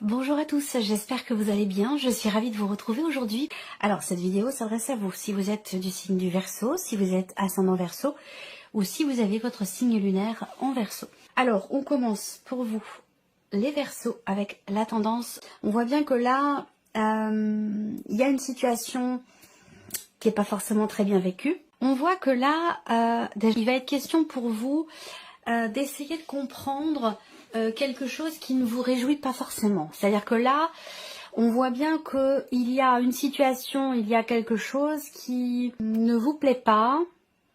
Bonjour à tous, j'espère que vous allez bien, je suis ravie de vous retrouver aujourd'hui. Alors cette vidéo s'adresse à vous, si vous êtes du signe du Verseau, si vous êtes ascendant Verseau, ou si vous avez votre signe lunaire en Verseau. Alors on commence pour vous, les Verseaux, avec la tendance. On voit bien que là, il y a une situation qui n'est pas forcément très bien vécue. On voit que là, déjà, il va être question pour vous d'essayer de comprendre quelque chose qui ne vous réjouit pas forcément. C'est-à-dire que là, on voit bien qu'il y a une situation, il y a quelque chose qui ne vous plaît pas,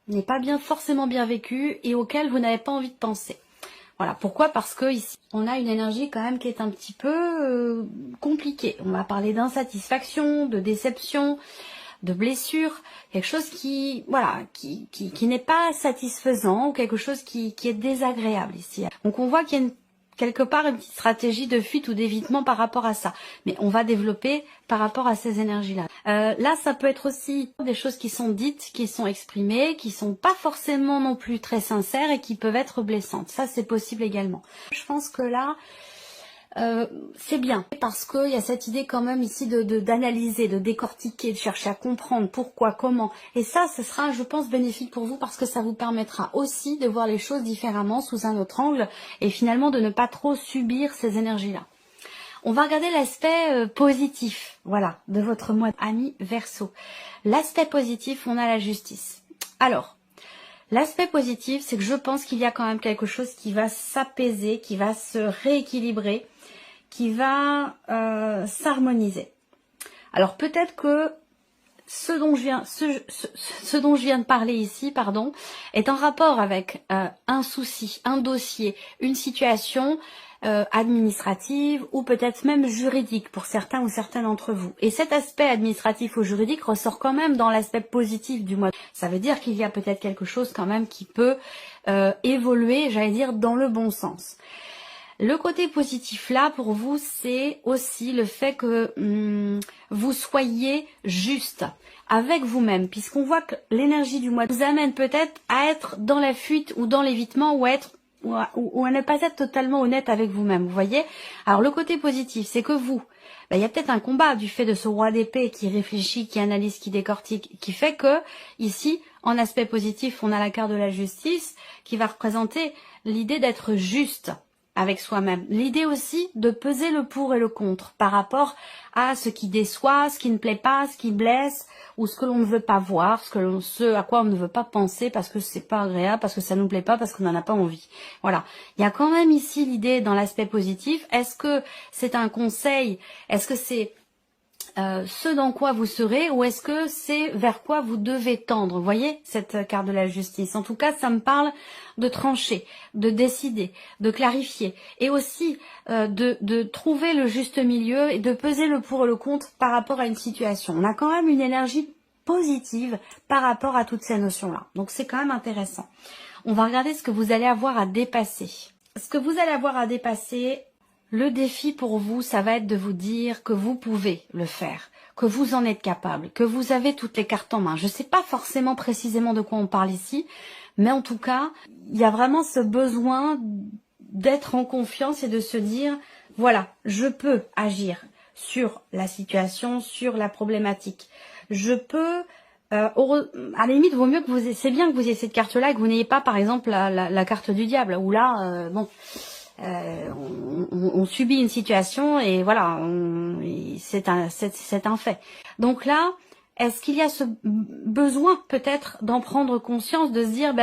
n'est pas forcément bien vécu et auquel vous n'avez pas envie de penser. Voilà, pourquoi? Parce que ici, on a une énergie quand même qui est un petit peu compliquée. On va parler d'insatisfaction, de déception, de blessure, quelque chose qui, voilà, qui n'est pas satisfaisant, ou quelque chose qui est désagréable ici. Donc on voit qu'il y a quelque part une petite stratégie de fuite ou d'évitement par rapport à ça. Mais on va développer par rapport à ces énergies-là. Là, ça peut être aussi des choses qui sont dites, qui sont exprimées, qui sont pas forcément non plus très sincères et qui peuvent être blessantes. Ça, c'est possible également. Je pense que là, c'est bien parce qu'il y a cette idée quand même ici d'analyser, de décortiquer, de chercher à comprendre pourquoi, comment. Et ça, ce sera, je pense, bénéfique pour vous parce que ça vous permettra aussi de voir les choses différemment sous un autre angle et finalement de ne pas trop subir ces énergies-là. On va regarder l'aspect positif, voilà, de votre mois ami Verseau. L'aspect positif, on a la justice. Alors, l'aspect positif, c'est que je pense qu'il y a quand même quelque chose qui va s'apaiser, qui va se rééquilibrer, qui va s'harmoniser. Alors peut-être que ce dont je viens de parler ici, pardon, est en rapport avec un souci, un dossier, une situation administrative ou peut-être même juridique pour certains ou certaines d'entre vous. Et cet aspect administratif ou juridique ressort quand même dans l'aspect positif du mois. Ça veut dire qu'il y a peut-être quelque chose quand même qui peut évoluer, j'allais dire, dans le bon sens. Le côté positif là pour vous, c'est aussi le fait que vous soyez juste avec vous-même, puisqu'on voit que l'énergie du mois vous amène peut-être à être dans la fuite ou dans l'évitement ou à ne pas être totalement honnête avec vous-même, vous voyez. Alors le côté positif, c'est que vous, il y a peut-être un combat du fait de ce roi d'épée qui réfléchit, qui analyse, qui décortique, qui fait que ici, en aspect positif, on a la carte de la justice qui va représenter l'idée d'être juste avec soi-même. L'idée aussi de peser le pour et le contre par rapport à ce qui déçoit, ce qui ne plaît pas, ce qui blesse, ou ce que l'on ne veut pas voir, ce à quoi on ne veut pas penser parce que c'est pas agréable, parce que ça nous plaît pas, parce qu'on n'en a pas envie. Voilà. Il y a quand même ici l'idée dans l'aspect positif. Est-ce que c'est un conseil? Est-ce que c'est ce dans quoi vous serez ou est-ce que c'est vers quoi vous devez tendre? Vous voyez cette carte de la justice. En tout cas, ça me parle de trancher, de décider, de clarifier et aussi de trouver le juste milieu et de peser le pour et le contre par rapport à une situation. On a quand même une énergie positive par rapport à toutes ces notions-là. Donc c'est quand même intéressant. On va regarder ce que vous allez avoir à dépasser. Ce que vous allez avoir à dépasser, le défi pour vous, ça va être de vous dire que vous pouvez le faire, que vous en êtes capable, que vous avez toutes les cartes en main. Je ne sais pas forcément précisément de quoi on parle ici, mais en tout cas, il y a vraiment ce besoin d'être en confiance et de se dire, voilà, je peux agir sur la situation, sur la problématique. Je peux... à la limite, vaut mieux que vous... C'est bien que vous ayez cette carte-là et que vous n'ayez pas, par exemple, la carte du diable, où là, bon... on subit une situation et voilà, c'est un fait. Donc là, est-ce qu'il y a ce besoin peut-être d'en prendre conscience, de se dire,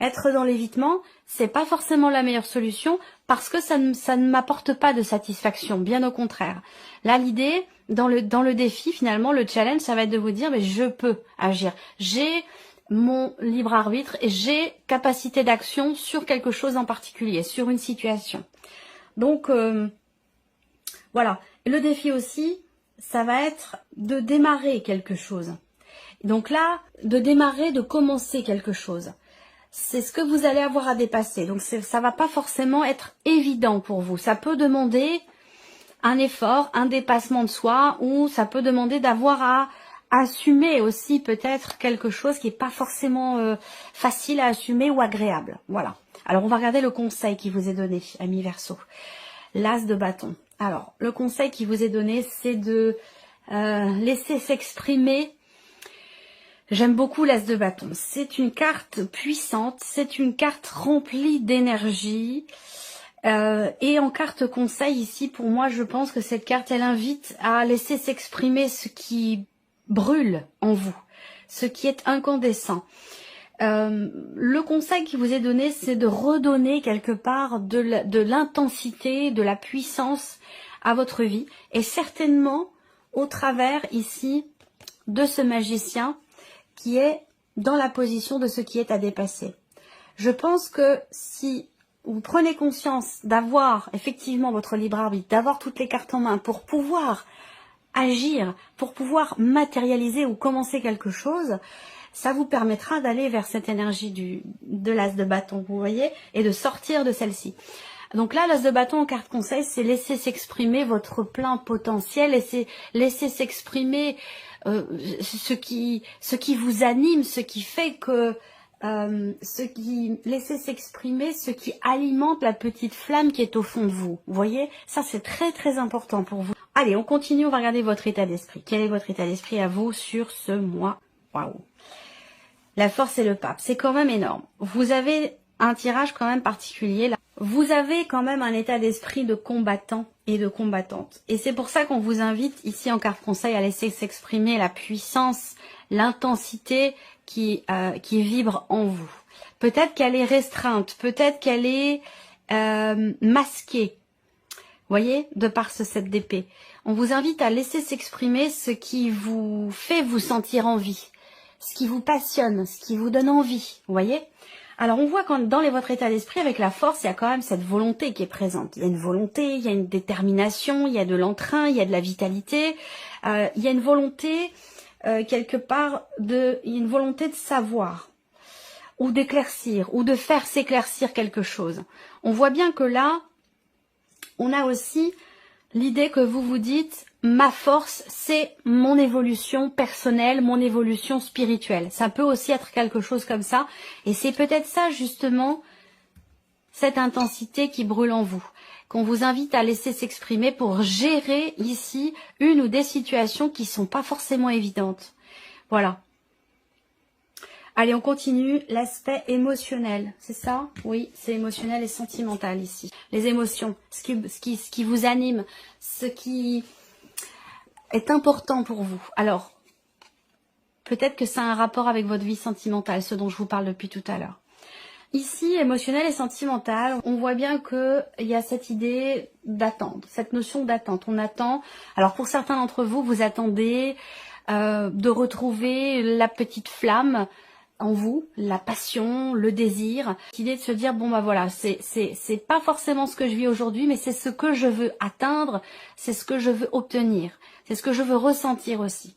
être dans l'évitement, c'est pas forcément la meilleure solution parce que ça ne m'apporte pas de satisfaction, bien au contraire. Là, l'idée, dans le défi, finalement, le challenge, ça va être de vous dire, je peux agir. J'ai mon libre arbitre et j'ai capacité d'action sur quelque chose en particulier, sur une situation. Donc, voilà. Le défi aussi, ça va être de démarrer quelque chose. Donc là, de démarrer, de commencer quelque chose. C'est ce que vous allez avoir à dépasser. Donc ça va pas forcément être évident pour vous. Ça peut demander un effort, un dépassement de soi, ou ça peut demander d'avoir à assumer aussi peut-être quelque chose qui n'est pas forcément facile à assumer ou agréable. Voilà. Alors on va regarder le conseil qui vous est donné, ami Verseau. L'as de bâton. Alors, le conseil qui vous est donné, c'est de laisser s'exprimer. J'aime beaucoup l'As de bâton. C'est une carte puissante, c'est une carte remplie d'énergie. Et en carte conseil ici, pour moi, je pense que cette carte, elle invite à laisser s'exprimer ce qui brûle en vous, ce qui est incandescent. Le conseil qui vous est donné, c'est de redonner quelque part de l'intensité, de la puissance à votre vie. Et certainement, au travers ici de ce magicien qui est dans la position de ce qui est à dépasser. Je pense que si vous prenez conscience d'avoir effectivement votre libre arbitre, d'avoir toutes les cartes en main pour pouvoir agir, pour pouvoir matérialiser ou commencer quelque chose, ça vous permettra d'aller vers cette énergie de l'As de bâton, vous voyez, et de sortir de celle-ci. Donc là, l'As de bâton en carte conseil, c'est laisser s'exprimer votre plein potentiel, laisser s'exprimer ce qui vous anime, ce qui fait que laissez s'exprimer ce qui alimente la petite flamme qui est au fond de vous. Vous voyez, ça c'est très très important pour vous. Allez, on continue, on va regarder votre état d'esprit. Quel est votre état d'esprit à vous sur ce mois? Waouh! La force et le pape, c'est quand même énorme. Vous avez un tirage quand même particulier là. Vous avez quand même un état d'esprit de combattant et de combattante. Et c'est pour ça qu'on vous invite ici en carte conseil à laisser s'exprimer la puissance, l'intensité qui vibre en vous. Peut-être qu'elle est restreinte, peut-être qu'elle est masquée. Voyez, de par ce 7 d'épée. On vous invite à laisser s'exprimer ce qui vous fait vous sentir en vie, ce qui vous passionne, ce qui vous donne envie. Vous voyez? Alors on voit quand dans votre état d'esprit, avec la force, il y a quand même cette volonté qui est présente. Il y a une volonté, il y a une détermination, il y a de l'entrain, il y a de la vitalité. Il y a une volonté, quelque part, il y a une volonté de savoir, ou d'éclaircir, ou de faire s'éclaircir quelque chose. On voit bien que là, on a aussi l'idée que vous vous dites, ma force, c'est mon évolution personnelle, mon évolution spirituelle. Ça peut aussi être quelque chose comme ça. Et c'est peut-être ça, justement, cette intensité qui brûle en vous, qu'on vous invite à laisser s'exprimer pour gérer ici une ou des situations qui sont pas forcément évidentes. Voilà. Allez, on continue. L'aspect émotionnel, c'est ça? Oui, c'est émotionnel et sentimental ici. Les émotions, ce qui vous anime, ce qui est important pour vous. Alors, peut-être que ça a un rapport avec votre vie sentimentale, ce dont je vous parle depuis tout à l'heure. Ici, émotionnel et sentimental, on voit bien qu'il y a cette idée d'attendre, cette notion d'attente. On attend, alors pour certains d'entre vous, vous attendez de retrouver la petite flamme en vous, la passion, le désir, l'idée de se dire bon bah voilà, c'est pas forcément ce que je vis aujourd'hui, mais c'est ce que je veux atteindre, c'est ce que je veux obtenir, c'est ce que je veux ressentir aussi.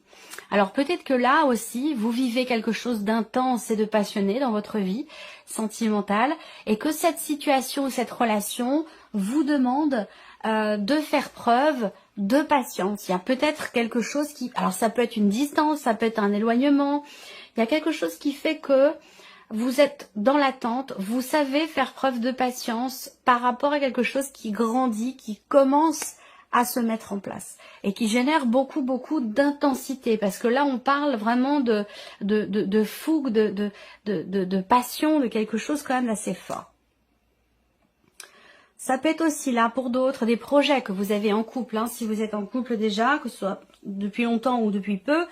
Alors peut-être que là aussi, vous vivez quelque chose d'intense et de passionné dans votre vie sentimentale, et que cette situation, cette relation vous demande de faire preuve de patience. Il y a peut-être quelque chose qui, alors ça peut être une distance, ça peut être un éloignement. Il y a quelque chose qui fait que vous êtes dans l'attente, vous savez faire preuve de patience par rapport à quelque chose qui grandit, qui commence à se mettre en place et qui génère beaucoup d'intensité, parce que là on parle vraiment de fougue, de passion, de quelque chose quand même d'assez fort. Ça peut être aussi là pour d'autres des projets que vous avez en couple, hein, si vous êtes en couple déjà, que ce soit depuis longtemps ou depuis peu.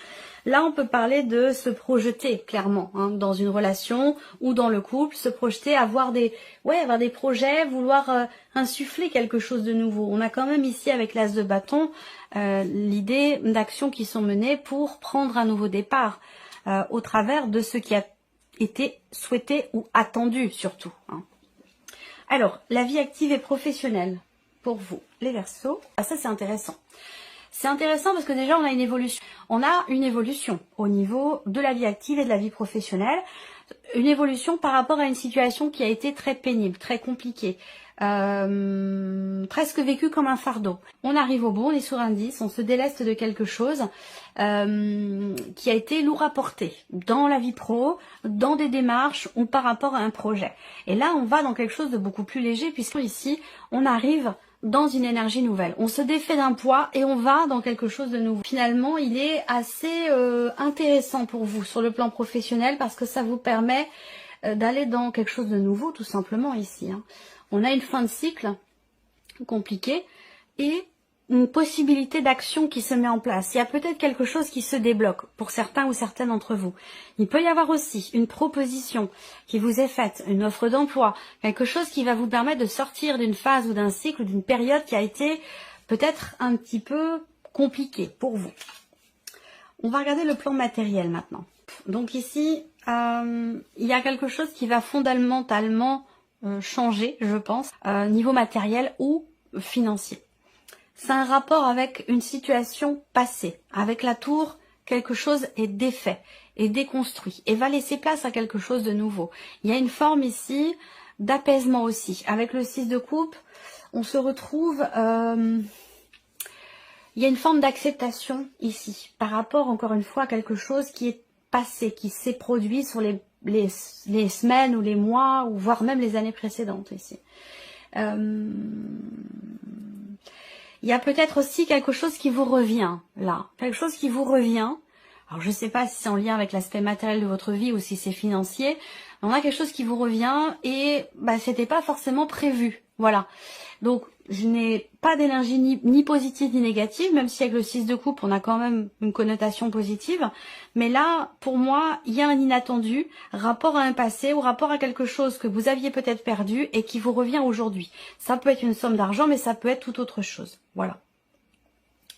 Là on peut parler de se projeter clairement, hein, dans une relation ou dans le couple, se projeter, avoir des projets, vouloir insuffler quelque chose de nouveau. On a quand même ici avec l'As de bâton l'idée d'actions qui sont menées pour prendre un nouveau départ au travers de ce qui a été souhaité ou attendu surtout, hein. Alors, la vie active et professionnelle pour vous, les Verseaux. Ah, ça, c'est intéressant. C'est intéressant parce que déjà, on a une évolution. On a une évolution au niveau de la vie active et de la vie professionnelle. Une évolution par rapport à une situation qui a été très pénible, très compliquée. Presque vécue comme un fardeau. On arrive au bout, on est sur un 10, on se déleste de quelque chose qui a été lourd à porter dans la vie pro, dans des démarches ou par rapport à un projet. Et là, on va dans quelque chose de beaucoup plus léger puisque ici, on arrive dans une énergie nouvelle. On se défait d'un poids et on va dans quelque chose de nouveau. Finalement, il est assez intéressant pour vous sur le plan professionnel parce que ça vous permet d'aller dans quelque chose de nouveau, tout simplement ici. Hein. On a une fin de cycle compliquée et une possibilité d'action qui se met en place. Il y a peut-être quelque chose qui se débloque pour certains ou certaines d'entre vous. Il peut y avoir aussi une proposition qui vous est faite, une offre d'emploi, quelque chose qui va vous permettre de sortir d'une phase ou d'un cycle, d'une période qui a été peut-être un petit peu compliquée pour vous. On va regarder le plan matériel maintenant. Donc ici, il y a quelque chose qui va fondamentalement changer, je pense, niveau matériel ou financier. C'est un rapport avec une situation passée. Avec la tour, quelque chose est défait, est déconstruit et va laisser place à quelque chose de nouveau. Il y a une forme ici d'apaisement aussi. Avec le 6 de coupe, on se retrouve... il y a une forme d'acceptation ici, par rapport encore une fois à quelque chose qui est passé, qui s'est produit sur les semaines ou les mois, ou voire même les années précédentes ici. Il y a peut-être aussi quelque chose qui vous revient, là. Quelque chose qui vous revient. Alors, je ne sais pas si c'est en lien avec l'aspect matériel de votre vie ou si c'est financier. On a quelque chose qui vous revient et c'était pas forcément prévu. Voilà. Donc, je n'ai pas d'énergie ni positive ni négative, même si avec le 6 de coupe, on a quand même une connotation positive. Mais là, pour moi, il y a un inattendu, rapport à un passé ou rapport à quelque chose que vous aviez peut-être perdu et qui vous revient aujourd'hui. Ça peut être une somme d'argent, mais ça peut être tout autre chose. Voilà.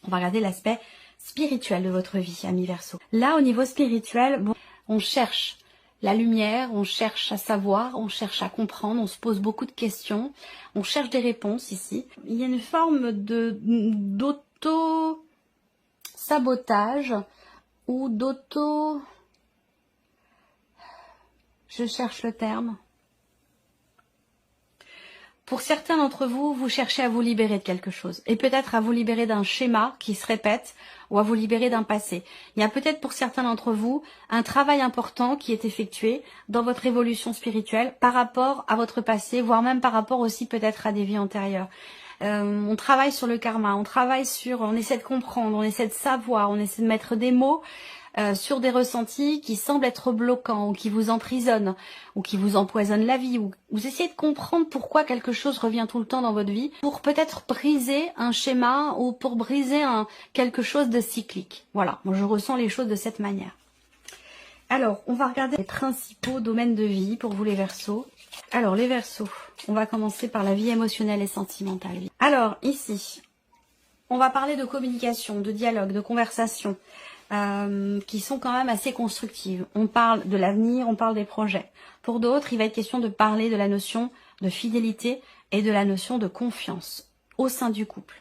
On va regarder l'aspect spirituel de votre vie, amis Verseau. Là, au niveau spirituel, bon, on cherche la lumière, on cherche à savoir, on cherche à comprendre, on se pose beaucoup de questions, on cherche des réponses ici. Il y a une forme d'auto-sabotage ou d'auto... Je cherche le terme. Pour certains d'entre vous, vous cherchez à vous libérer de quelque chose et peut-être à vous libérer d'un schéma qui se répète ou à vous libérer d'un passé. Il y a peut-être pour certains d'entre vous un travail important qui est effectué dans votre évolution spirituelle par rapport à votre passé, voire même par rapport aussi peut-être à des vies antérieures. On travaille sur le karma, on essaie de comprendre, on essaie de savoir, on essaie de mettre des mots sur des ressentis qui semblent être bloquants ou qui vous emprisonnent ou qui vous empoisonnent la vie, ou vous essayez de comprendre pourquoi quelque chose revient tout le temps dans votre vie pour peut-être briser un schéma ou pour briser quelque chose de cyclique. Voilà, moi je ressens les choses de cette manière. Alors, on va regarder les principaux domaines de vie pour vous les Verseaux. Alors, les Verseaux, on va commencer par la vie émotionnelle et sentimentale. Alors, ici, on va parler de communication, de dialogue, de conversation. Qui sont quand même assez constructives. On parle de l'avenir, on parle des projets. Pour d'autres, il va être question de parler de la notion de fidélité et de la notion de confiance au sein du couple.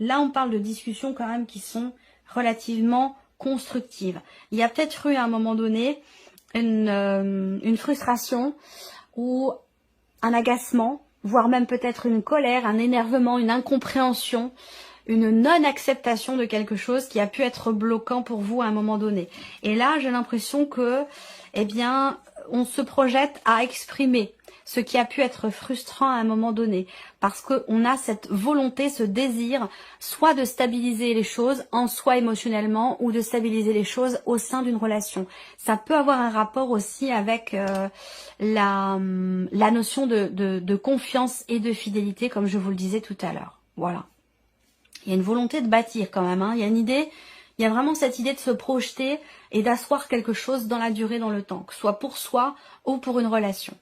Là, on parle de discussions quand même qui sont relativement constructives. Il y a peut-être eu à un moment donné une frustration ou un agacement, voire même peut-être une colère, un énervement, une incompréhension, une non-acceptation de quelque chose qui a pu être bloquant pour vous à un moment donné. Et là, j'ai l'impression que, on se projette à exprimer ce qui a pu être frustrant à un moment donné. Parce qu'on a cette volonté, ce désir, soit de stabiliser les choses en soi émotionnellement, ou de stabiliser les choses au sein d'une relation. Ça peut avoir un rapport aussi avec la notion de confiance et de fidélité, comme je vous le disais tout à l'heure. Voilà. Il y a une volonté de bâtir quand même, hein. Il y a une idée, il y a vraiment cette idée de se projeter et d'asseoir quelque chose dans la durée, dans le temps, que ce soit pour soi ou pour une relation.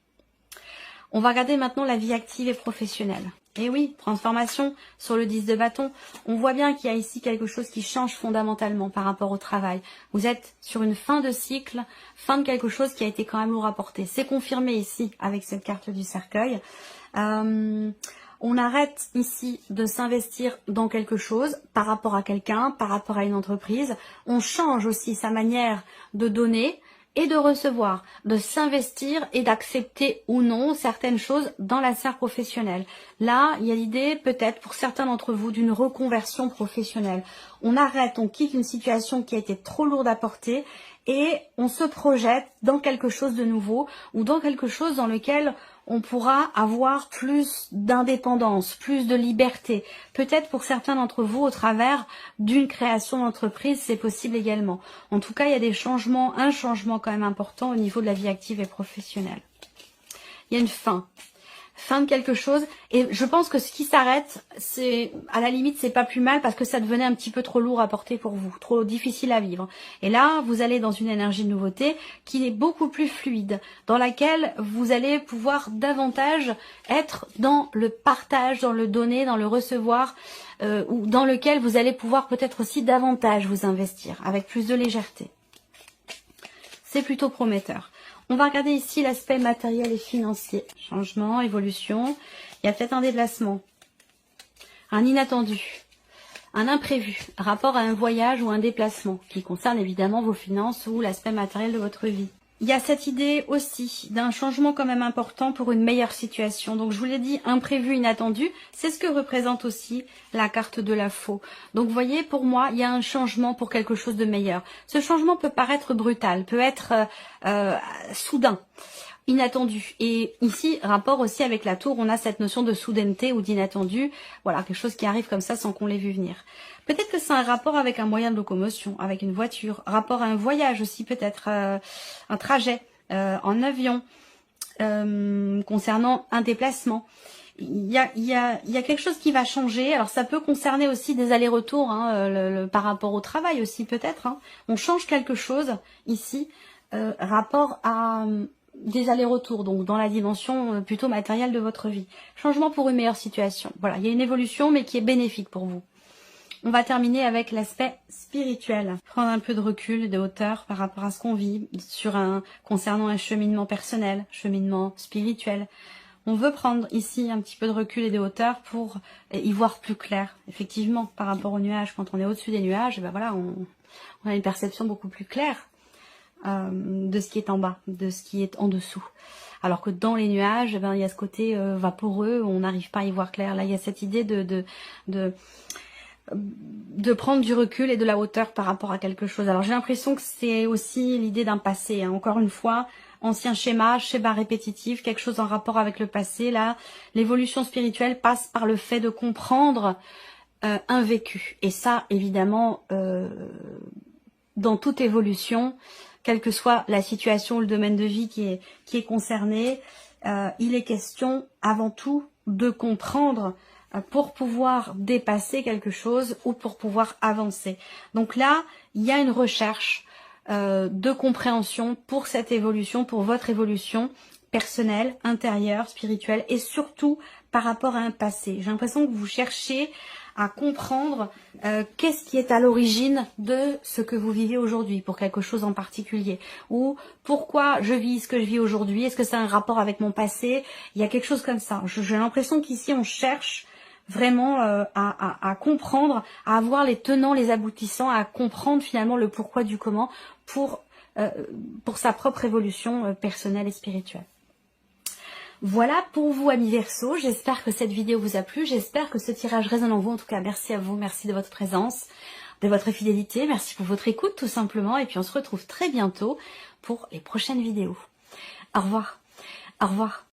On va regarder maintenant la vie active et professionnelle. Et oui, transformation sur le 10 de bâton. On voit bien qu'il y a ici quelque chose qui change fondamentalement par rapport au travail. Vous êtes sur une fin de cycle, fin de quelque chose qui a été quand même lourd à porter. C'est confirmé ici avec cette carte du cercueil. On arrête ici de s'investir dans quelque chose par rapport à quelqu'un, par rapport à une entreprise. On change aussi sa manière de donner et de recevoir, de s'investir et d'accepter ou non certaines choses dans la sphère professionnelle. Là, il y a l'idée peut-être pour certains d'entre vous d'une reconversion professionnelle. On arrête, on quitte une situation qui a été trop lourde à porter et on se projette dans quelque chose de nouveau ou dans quelque chose dans lequel on pourra avoir plus d'indépendance, plus de liberté. Peut-être pour certains d'entre vous au travers d'une création d'entreprise, c'est possible également. En tout cas, il y a des changements, un changement quand même important au niveau de la vie active et professionnelle. Il y a une fin de quelque chose, et je pense que ce qui s'arrête, c'est à la limite c'est pas plus mal parce que ça devenait un petit peu trop lourd à porter pour vous, trop difficile à vivre. Et là vous allez dans une énergie de nouveauté qui est beaucoup plus fluide, dans laquelle vous allez pouvoir davantage être dans le partage, dans le donner, dans le recevoir, ou dans lequel vous allez pouvoir peut-être aussi davantage vous investir avec plus de légèreté. C'est plutôt prometteur. On va regarder ici l'aspect matériel et financier. Changement, évolution. Il y a peut-être un déplacement, un inattendu, un imprévu, rapport à un voyage ou un déplacement qui concerne évidemment vos finances ou l'aspect matériel de votre vie. Il y a cette idée aussi d'un changement quand même important pour une meilleure situation. Donc je vous l'ai dit, imprévu, inattendu, c'est ce que représente aussi la carte de la faux. Donc vous voyez, pour moi, il y a un changement pour quelque chose de meilleur. Ce changement peut paraître brutal, peut être soudain, inattendu. Et ici, rapport aussi avec la tour, on a cette notion de soudaineté ou d'inattendu. Voilà, quelque chose qui arrive comme ça sans qu'on l'ait vu venir. Peut-être que c'est un rapport avec un moyen de locomotion, avec une voiture, rapport à un voyage aussi peut-être, un trajet en avion, concernant un déplacement. Il y a quelque chose qui va changer. Alors ça peut concerner aussi des allers-retours par rapport au travail aussi peut-être. On change quelque chose ici, rapport à des allers-retours, donc dans la dimension plutôt matérielle de votre vie. Changement pour une meilleure situation. Voilà, il y a une évolution mais qui est bénéfique pour vous. On va terminer avec l'aspect spirituel. Prendre un peu de recul et de hauteur par rapport à ce qu'on vit concernant un cheminement personnel, cheminement spirituel. On veut prendre ici un petit peu de recul et de hauteur pour y voir plus clair. Effectivement, par rapport aux nuages, quand on est au-dessus des nuages, ben voilà, on a une perception beaucoup plus claire de ce qui est en bas, de ce qui est en dessous. Alors que dans les nuages, ben, il y a ce côté vaporeux, on n'arrive pas à y voir clair. Là, il y a cette idée de prendre du recul et de la hauteur par rapport à quelque chose. Alors j'ai l'impression que c'est aussi l'idée d'un passé, encore une fois, ancien schéma répétitif, quelque chose en rapport avec le passé. Là, l'évolution spirituelle passe par le fait de comprendre un vécu. Et ça, évidemment, dans toute évolution, quelle que soit la situation ou le domaine de vie qui est concerné, il est question avant tout de comprendre pour pouvoir dépasser quelque chose ou pour pouvoir avancer. Donc là, il y a une recherche de compréhension pour cette évolution, pour votre évolution personnelle, intérieure, spirituelle et surtout par rapport à un passé. J'ai l'impression que vous cherchez à comprendre qu'est-ce qui est à l'origine de ce que vous vivez aujourd'hui pour quelque chose en particulier, ou pourquoi je vis ce que je vis aujourd'hui, est-ce que c'est un rapport avec mon passé, il y a quelque chose comme ça. J'ai l'impression qu'ici on cherche vraiment à comprendre, à avoir les tenants, les aboutissants, à comprendre finalement le pourquoi du comment pour sa propre évolution personnelle et spirituelle. Voilà pour vous amis Verseau, j'espère que cette vidéo vous a plu, j'espère que ce tirage résonne en vous, en tout cas merci à vous, merci de votre présence, de votre fidélité, merci pour votre écoute tout simplement, et puis on se retrouve très bientôt pour les prochaines vidéos. Au revoir, au revoir.